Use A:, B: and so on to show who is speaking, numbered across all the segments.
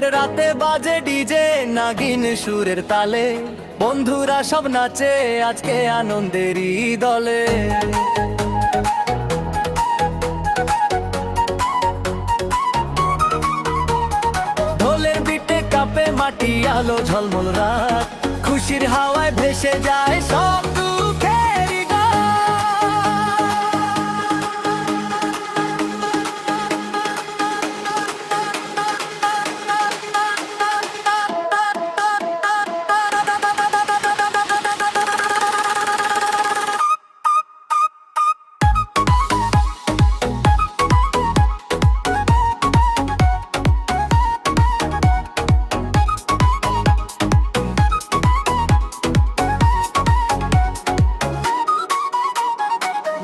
A: রঙের রাতে বাজে ডিজে নাগিন সুরের তালে, বন্ধুরা সব নাচে আজকে আনন্দেরই দলে। ঢোলের বিটে কাঁপে মাটি, আলো ঝলমল রাত, খুশির হাওয়ায় ভেসে যায় সব দুঃখের গান।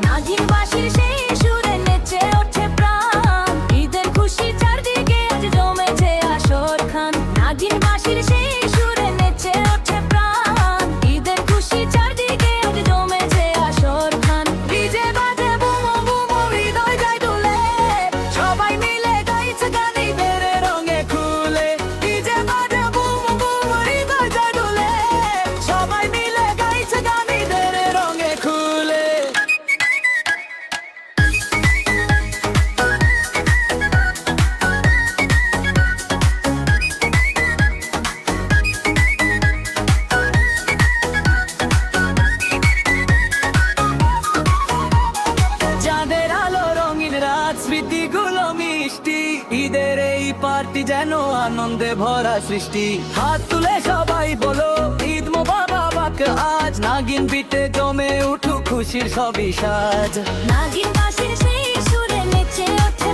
B: নাগিন বাঁশির সেই সুরে নেচে ওঠে প্রাণ, ঈদের খুশি চারদিকে আজ জমেছে আসর খান। নাগিন বাঁশির সেই সুরে নেচে ওঠে প্রাণ, ঈদের খুশি চারদিকে আজ জমেছে আসর খান। ডিজে বাজে বুমো বুমো, হৃদয় যায় দুলে,
A: সবাই মিলে গাইছে গান ঈদের রঙে খুলে। ডিজে বাজে বুমো বুমো, হৃদয় যায় দুলে, সবাই মিলে গাইছে গান ঈদের রঙে খুলে। চাঁদের আলো রঙিন রাত, স্মৃতিগুলো মিষ্টি, ঈদের এই পার্টি যেন আনন্দে ভরা সৃষ্টি। হাত তুলে সবাই বলো ঈদ মোবারক আজ, নাগিন বিটে জমে উঠুক খুশির সবই সাজ।
B: নাগিন বাঁশির সেই সুরে নেচে ওঠে